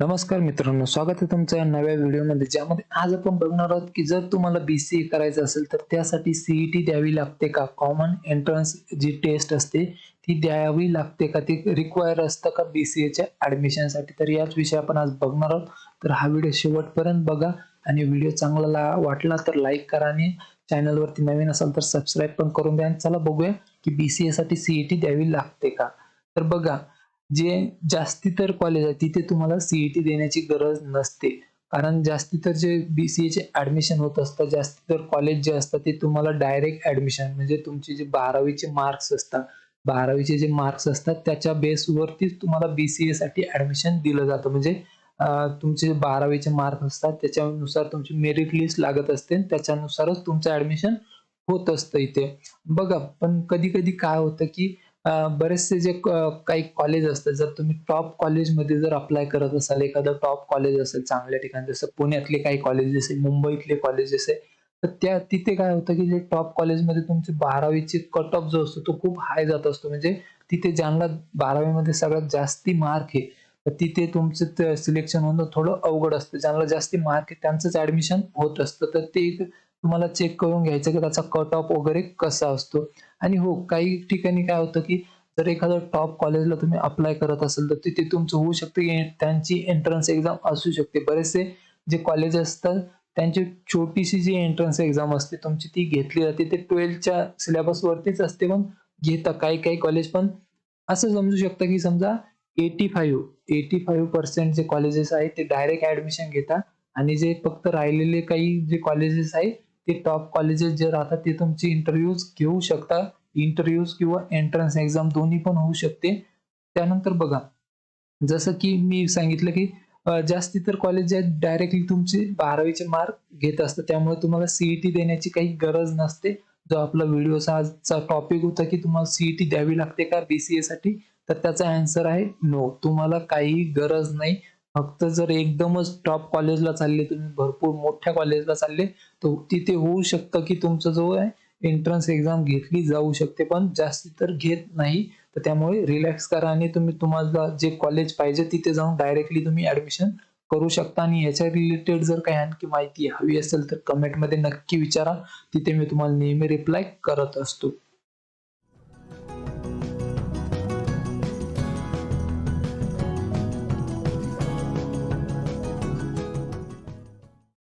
नमस्कार मित्रांनो, स्वागत आहे तुमचं या नव्या व्हिडिओमध्ये, ज्यामध्ये आज आपण बघणार आहोत की जर तुम्हाला BCA करायचं असेल तर त्यासाठी CET द्यावी लागते का? कॉमन एंट्रन्स जी टेस्ट असते ती द्यावी लागते का? ती रिक्वायर असतं का BCAच्या ॲडमिशनसाठी? तर याच विषयी आपण आज बघणार आहोत. तर हा व्हिडिओ शेवटपर्यंत बघा आणि व्हिडिओ चांगला वाटला तर लाईक करा आणि चॅनलवरती नवीन असाल तर सबस्क्राईब पण करून द्या. आणि चला बघूया की BCA साठी CET द्यावी लागते का? तर बघा, जे जास्ती तर कॉलेज आहे तिथे तुम्हाला CET देण्याची गरज नसते. कारण जास्ती तर जे BCAचे ॲडमिशन होत असतात, जास्ती तर कॉलेज जे असतात ते तुम्हाला डायरेक्ट ॲडमिशन म्हणजे तुमचे जे 12वीचे मार्क्स असतात, 12वीचे जे मार्क्स असतात त्याच्या बेसवरतीच तुम्हाला BCA साठी ॲडमिशन दिलं जातं. म्हणजे तुमचे 12वीचे मार्क्स असतात त्याच्यानुसार तुमची मेरिट लिस्ट लागत असते आणि त्याच्यानुसारच तुमचं ॲडमिशन होत असतं इथे. बघा, पण कधी-कधी काय होतं की बरेचसे जे काही कॉलेज असतात, जर तुम्ही टॉप कॉलेजमध्ये जर अप्लाय करत असाल, एखादं टॉप कॉलेज असेल चांगल्या ठिकाणी, जसं पुण्यातले काही कॉलेजेस आहे, मुंबईतले कॉलेजेस आहे, तर तिथे काय होतं की जे टॉप कॉलेजमध्ये तुमचे 12वीचे कट ऑफ जो असतो तो खूप हाय जात असतो. म्हणजे तिथे ज्यांना 12वी सगळ्यात जास्ती मार्क आहे, तर तिथे तुमचं सिलेक्शन होणं थोडं अवघड असतं. ज्यांना जास्ती मार्क आहे त्यांचंच ॲडमिशन होत असतं. तर ते एक तुम्हाला चेक करून घ्यायचं की त्याचा कट ऑफ वगैरे कसा असतो. आणि हो, काही ठिकाणी काय होतं, की जर एखाद्या टॉप कॉलेजला तुम्ही अप्लाय करत असाल, तर तिथे तुमचं होऊ शकतं, की त्यांची एंट्रन्स एक्झाम असू शकते. बरेचसे जे कॉलेज असतात, त्यांची छोटीशी जी एंट्रन्स एक्झाम असते तुमची ती घेतली जाते. ते 12च्या सिलेबसवरतीच असते, पण घेतात. काही-काही कॉलेज पण असं समजू शकता, की समजा 85% जे कॉलेजेस आहेत, ते डायरेक्ट ॲडमिशन घेतात आणि जे फक्त राहिलेले काही जे कॉलेजेस आहेत, ते टॉप कॉलेजेस जे राहतात ते तुमची इंटरव्ह्यूज घेऊ शकतात. इंटरव्ह्यूज किंवा एंट्रन्स एक्झाम दोन्ही पण होऊ शकते. त्यानंतर बघा, जसं की मी सांगितलं की जास्ती तर कॉलेज जे आहेत डायरेक्टली तुमचे 12वीचे मार्क घेत असतात. त्यामुळे तुम्हाला CET देण्याची काही गरज नसते. जो आपला व्हिडिओचा आजचा टॉपिक होता की तुम्हाला CET द्यावी लागते का BCA साठी? तर त्याचा ॲन्सर आहे नो. तुम्हाला काहीही गरज नाही. फक्त जर एकदमच टॉप कॉलेजला चालले तुम्ही, भरपूर मोठ्या कॉलेजला चालले, तर तिथे होऊ शकतं की तुमचा जो आहे एंट्रन्स एक्झाम घेतली जाऊ शकते, पण जास्ती तर घेत नाही. तर त्यामुळे रिलॅक्स करा आणि तुम्हाला जे कॉलेज पाहिजे तिथे जाऊन डायरेक्टली तुम्ही ॲडमिशन करू शकता. आणि याच्या रिलेटेड जर काही आणखी माहिती हवी असेल तर कमेंटमध्ये नक्की विचारा. तिथे मी तुम्हाला नेहमी रिप्लाय करत असतो.